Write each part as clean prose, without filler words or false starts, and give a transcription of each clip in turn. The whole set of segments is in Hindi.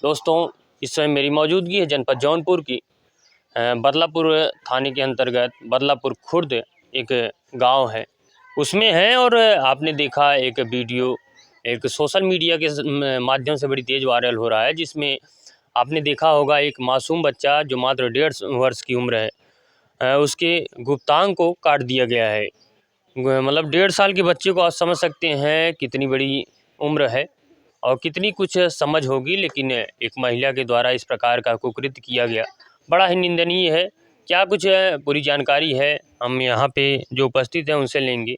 दोस्तों, इस समय मेरी मौजूदगी है जनपद जौनपुर की बदलापुर थाने के अंतर्गत बदलापुर खुर्द एक गांव है, उसमें है। और आपने देखा एक वीडियो एक सोशल मीडिया के माध्यम से बड़ी तेज़ वायरल हो रहा है, जिसमें आपने देखा होगा एक मासूम बच्चा जो मात्र 1.5 वर्ष की उम्र है, उसके गुप्तांग को काट दिया गया है। मतलब 1.5 साल के बच्चे को आप समझ सकते हैं कितनी बड़ी उम्र है और कितनी कुछ समझ होगी, लेकिन एक महिला के द्वारा इस प्रकार का कुकृत्य किया गया बड़ा ही निंदनीय है। क्या कुछ पूरी जानकारी है हम यहाँ पे जो उपस्थित हैं उनसे लेंगे।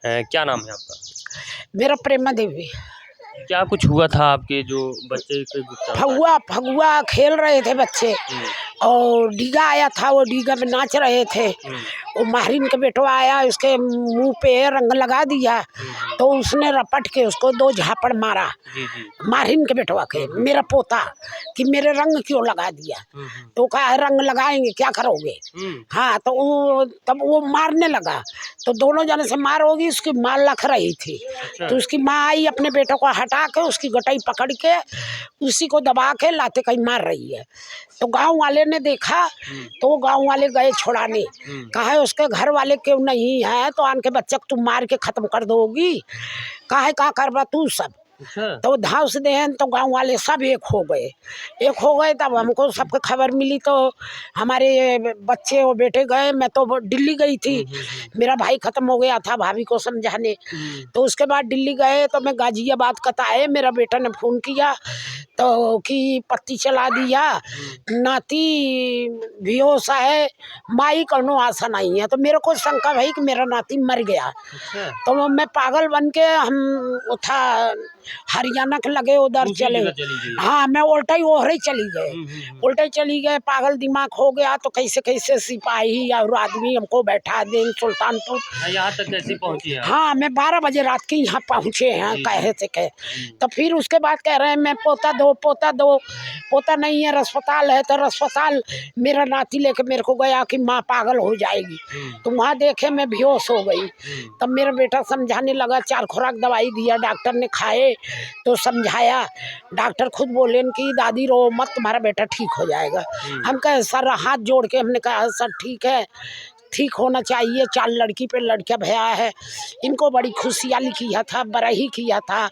क्या नाम है आपका? मेरा प्रेमा देवी। क्या कुछ हुआ था आपके जो बच्चे के फगुआ फगुआ खेल रहे थे बच्चे और डीगा आया था, वो डीगा में नाच रहे थे। वो माहिन का बेटवा आया, उसके मुंह पे रंग लगा दिया तो उसने रपट के उसको 2 झापड़ मारा। माहिन के बेटवा के मेरा पोता कि मेरे रंग क्यों लगा दिया। तो कहा रंग लगाएंगे, क्या करोगे। हाँ, तो वो तब वो मारने लगा तो दोनों जने से मार होगी, उसकी माँ लख रही थी। तो उसकी माँ आई, अपने बेटों को हटा के उसकी गटाई पकड़ के उसी को दबा के लाते कहीं मार रही है। तो गांव वाले ने देखा तो वो गांव वाले गए छुड़ाने। कहा उसके घर वाले क्यों नहीं है तो आन के बच्चे को तुम मार के खत्म कर दोगी, कहा क्या करवा तू सब। तो धाव से देहन तो गांव वाले सब एक हो गए। तब हमको सबको खबर मिली तो हमारे बच्चे और बेटे गए। मैं तो दिल्ली गई थी, मेरा भाई खत्म हो गया था भाभी को समझाने। तो उसके बाद दिल्ली गए तो मैं गाजियाबाद कताए, मेरा बेटा ने फ़ोन किया तो कि पत्ती चला दिया, नाती बेहोश है, माई कौनो आशा नहीं है। तो मेरे को शंका भाई कि मेरा नाती मर गया। तो मैं पागल बन के हम उठा हरियाणा के लगे उधर चले। हाँ, मैं उल्टा ही ओहरे चली गए पागल दिमाग हो गया। तो कैसे कैसे सिपाही और आदमी हमको बैठा दें सुल्तानपुर। यहाँ तक कैसे पहुँची? हाँ, मैं 12 बजे रात के यहाँ पहुँचे हैं कहे से कहे। तो फिर उसके बाद कह रहे हैं मैं पोता दो, पोता नहीं है, अस्पताल है। तो अस्पताल मेरा नाती लेके मेरे को गया कि माँ पागल हो जाएगी। तो वहाँ देखे मैं बेहोश हो गई। तब मेरा बेटा समझाने लगा, 4 खुराक दवाई दिया डॉक्टर ने, खाए तो समझाया। डॉक्टर खुद बोले कि दादी रो मत, तुम्हारा बेटा ठीक हो जाएगा। हम कहे सर हाथ जोड़ के हमने कहा सर ठीक है, ठीक होना चाहिए। 4 लड़की पे लड़का भया है, इनको बड़ी खुशहाली किया था, बराही किया था।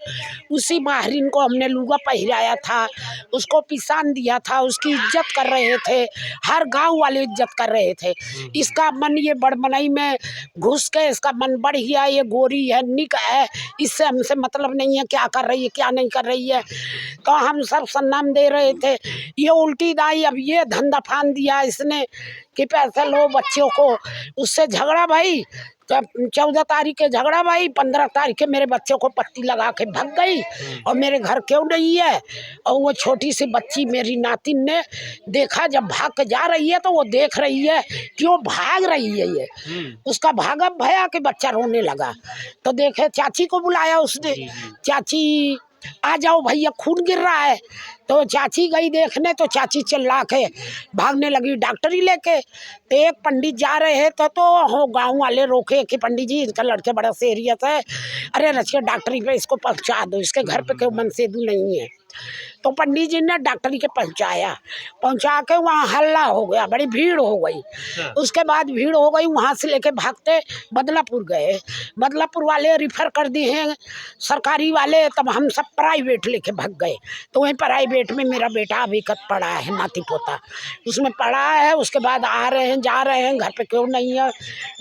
उसी माहरीन को हमने लुगा पहराया था, उसको पिसान दिया था, उसकी इज्जत कर रहे थे, हर गांव वाले इज्जत कर रहे थे। इसका मन ये बड़मनाई में घुस के इसका मन बढ़ गया, ये गोरी है, निक है, इससे हमसे मतलब नहीं है क्या कर रही है क्या नहीं कर रही है। तो हम सब सन्नाम दे रहे थे। ये उल्टी दाई अब ये धंधा फान दिया इसने कि पैसे लो बच्चों को। उससे झगड़ा भाई, 14 तारीख के झगड़ा भाई, 15 तारीख के मेरे बच्चों को पत्ती लगा के भाग गई। और मेरे घर क्यों नहीं है। और वो छोटी सी बच्ची मेरी नातिन ने देखा, जब भाग के जा रही है तो वो देख रही है क्यों भाग रही है ये। उसका भागा भया कि बच्चा रोने लगा। तो देखे चाची को बुलाया उसने, चाची आ जाओ भैया खून गिर रहा है। तो चाची गई देखने तो चाची चिल्ला के भागने लगी डॉक्टरी लेके। तो एक पंडित जा रहे थे तो हो गांव वाले रोके कि पंडित जी इसका लड़के बड़ा सीरियस है, अरे रचिए डॉक्टरी पे इसको पहुंचा दो, इसके घर पे कोई मनसेदू नहीं है। तो पंडित जी ने डॉक्टरी के पहुंचा के वहाँ हल्ला हो गया, बड़ी भीड़ हो गई। उसके बाद भीड़ हो गई, वहाँ से लेके भागते बदलापुर गए। बदलापुर वाले रिफर कर दिए हैं सरकारी वाले, तब हम सब प्राइवेट लेके भाग गए। तो वहीं प्राइवेट में मेरा बेटा अभी कब पड़ा है, नाती पोता उसमें पड़ा है। उसके बाद आ रहे हैं जा रहे हैं, घर पे क्यों नहीं है।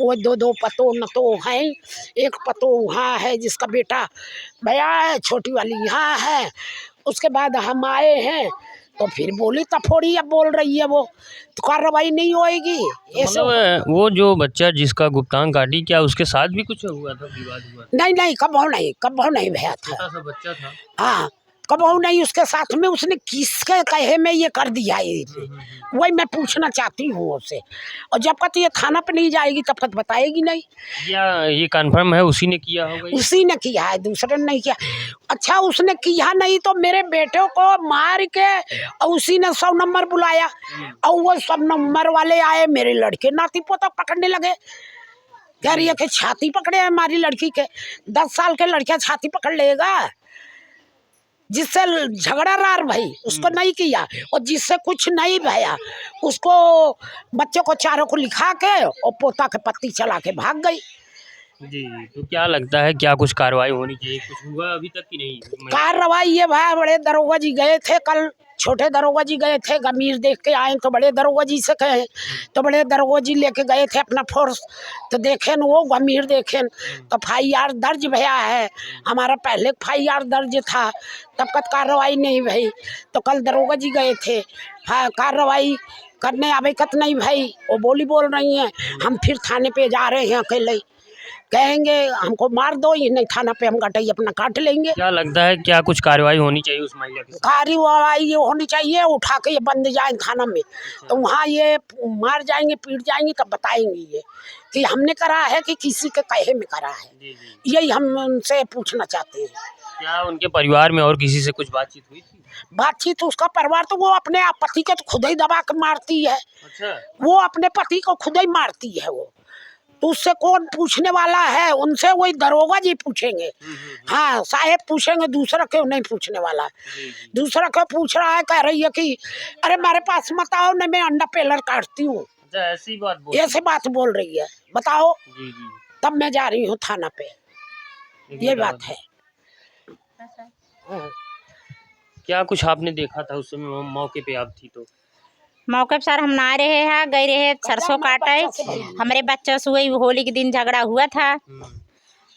वो 2 पतो न तो हैं, एक पतो वहाँ है जिसका बेटा भैया है, छोटी वाली यहाँ है। उसके बाद हम आए हैं तो फिर बोली तफोड़ी अब बोल रही है वो, तो कार्रवाई नहीं होएगी ऐसे। मतलब वो जो बच्चा जिसका गुप्तांग काटी, क्या उसके साथ भी कुछ हुआ था, विवाद हुआ था? नहीं, कब नहीं भैया था। छोटा सा बच्चा था। हाँ, कबहू नहीं उसके साथ में, उसने किसके कहे में ये कर दिया है, वही मैं पूछना चाहती हूँ उससे। और जब तक ये थाना पे नहीं जाएगी तब तक बताएगी नहीं। या ये कंफर्म है उसी ने किया होगा? उसी ने किया है, दूसरे ने नहीं किया। अच्छा, उसने किया नहीं तो मेरे बेटे को मार के और उसी ने 100 नंबर बुलाया और वो 100 नंबर वाले आए, मेरे लड़के नाती पोता पकड़ने लगे। कह रही है कि छाती पकड़े हमारी लड़की के। 10 साल के लड़का छाती पकड़ लेगा? जिससे झगड़ा रार भाई उसको नहीं किया, और जिससे कुछ नहीं भया उसको बच्चों को चारों को लिखा के और पोता के पत्ती चला के भाग गई। जी, तो क्या लगता है क्या कुछ कार्रवाई होनी चाहिए? कुछ हुआ अभी तक कि नहीं? कार्रवाई ये भाई, बड़े दरोगा जी गए थे कल, छोटे दरोगा जी गए थे, गंभीर देख के आए तो बड़े दरोगा जी से कहे, तो बड़े दरोगा जी लेके गए थे अपना फोर्स, तो देखें वो गंभीर देखें तो FIR दर्ज भया है। हमारा पहले FIR दर्ज था, तब तक कार्रवाई नहीं भई, तो कल दरोगा जी गए थे, हाँ कार्रवाई करने आवे कत नहीं भाई, वो बोल रही हैं हम फिर थाने पे जा रहे हैं अकेले, कहेंगे हमको मार दो, ये नहीं थाना पे हम गटाई अपना काट लेंगे। क्या लगता है क्या कुछ कार्रवाई होनी चाहिए उस महिला के साथ? कार्रवाई ये होनी चाहिए, उठा के ये बंद जाए थाना में, तो वहाँ ये मार जाएंगे पीट जाएंगे तब बताएंगे ये कि हमने करा है कि किसी के कहे में करा है। जी, जी। यही हम उनसे पूछना चाहते हैं। क्या उनके परिवार में और किसी से कुछ बातचीत हुई थी? बातचीत उसका परिवार तो वो अपने पति को तो खुद ही दबा के मारती है, अच्छा। वो अपने पति को खुद ही मारती है वो, तो उससे कौन पूछने वाला है? उनसे वही दरोगा जी पूछेंगे। हाँ साहेब पूछेंगे, दूसरा क्यों नहीं पूछने वाला है? दूसरा क्यों पूछ रहा है? कह रही है कि अरे मेरे पास मत आओ, नहीं मैं अंडा पेलर काटती हूँ, अच्छा ऐसी बात बोल रही है, बताओ। जी, जी। तब मैं जा रही हूँ थाना पे, ये बात है। क्या कुछ आपने देखा था उस समय मौके पे आप थी तो? मौके पर सर हम ना रहे हैं, गए रहे सरसों काटे, हमारे बच्चों से वही होली के दिन झगड़ा हुआ था।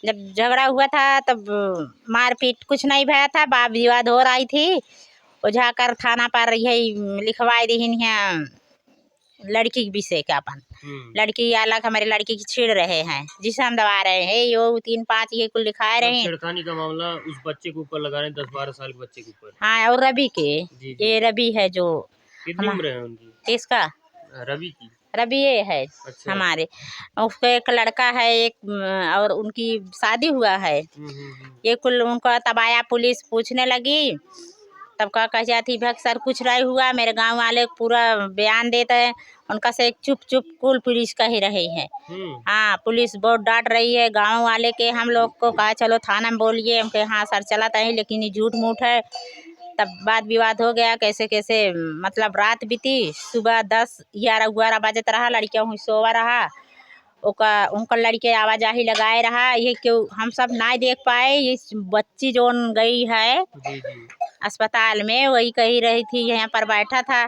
जब झगड़ा हुआ था तब मारपीट कुछ नहीं भया था, वाद विवाद हो रही थी, वो जाकर थाना पर यही लिखवाई दी है लड़की के विषय का, अपन लड़की अलग हमारे लड़की की छेड़ रहे हैं, जिसे हम दबा रहे हैं, यो 3-5 ये कुल लिखाए रहे हैं। छेड़खानी का मामला उस बच्चे के ऊपर लगा रहे हैं, 10-12 साल के बच्चे के ऊपर। हाँ, और रवि के, ये रवि है जो, कितनी उम्र है उनकी? इसका रवि की? रवि ये है। अच्छा। हमारे उसका एक लड़का है एक, और उनकी शादी हुआ है। ये कुल उनका तबाया पुलिस पूछने लगी, तब का कह जाती भग सर कुछ नहीं हुआ, मेरे गांव वाले पूरा बयान देते हैं, उनका से एक चुप चुप कुल पुलिस कह रही है। हाँ, पुलिस बहुत डांट रही है गांव वाले के, हम लोग को कहा चलो थाना में बोलिए, हम कहे हाँ सर चलाता है, लेकिन ये झूठ मूठ है। तब वाद विवाद हो गया, कैसे कैसे मतलब रात बीती, सुबह 10-11 बजे रहा, लड़कियों हुई सोवा रहा, उनका लड़के आवाजाही लगाए रहा, ये क्यों हम सब ना देख पाए। ये बच्ची जो गई है अस्पताल में, वही कही रही थी यहाँ पर बैठा था,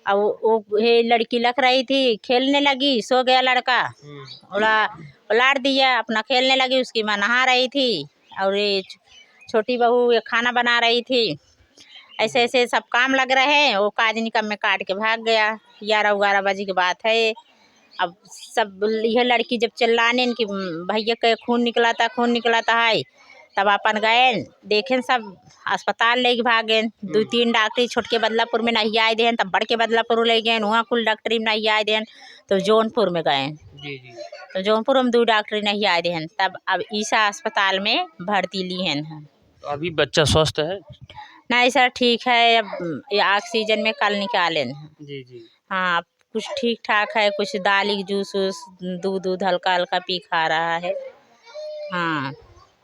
और वो ये लड़की लग रही थी, खेलने लगी, सो गया लड़का, उलाट दिया, अपना खेलने लगी, उसकी माँ नहा रही थी, और ये छोटी बहू ये खाना बना रही थी, ऐसे ऐसे सब काम लग रहे हैं। वो काज निकम में काट के भाग गया, 11-12 बजे की बात है। अब सब यह लड़की जब चिल्लाने इनकी भैया के खून निकला था है, तब अपन गए देखें, सब अस्पताल ले भागे, 2-3 डॉक्टरी छोटके बदलापुर में नहीं आए दें, तब बड़के बदलापुर ले गए, वहाँ कुल डॉक्टरी में नहीं आए दें, तो जौनपुर में गए, तो जौनपुर में 2 डॉक्टरी नहीं आए दें, तब अब ईसा अस्पताल में भर्ती ली हैं। तो अभी बच्चा स्वस्थ है? नहीं सर ठीक है, अब ये ऑक्सीजन में कल निकाले। जी, जी। हाँ, अब कुछ ठीक ठाक है, कुछ दाली जूस दूध हल्का हल्का पी खा रहा है। हाँ,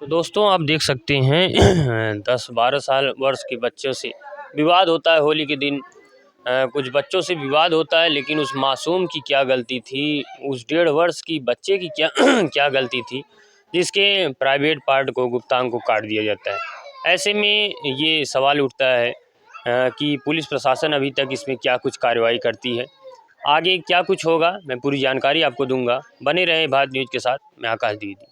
तो दोस्तों आप देख सकते हैं 10-12 वर्ष के बच्चों से विवाद होता है होली के दिन, कुछ बच्चों से विवाद होता है, लेकिन उस मासूम की क्या गलती थी, उस 1.5 वर्ष की बच्चे की क्या क्या गलती थी, जिसके प्राइवेट पार्ट को, गुप्तांग को काट दिया जाता है। ऐसे में ये सवाल उठता है कि पुलिस प्रशासन अभी तक इसमें क्या कुछ कार्रवाई करती है, आगे क्या कुछ होगा मैं पूरी जानकारी आपको दूंगा। बने रहे भारत न्यूज़ के साथ, मैं आकाश द्विवेदी।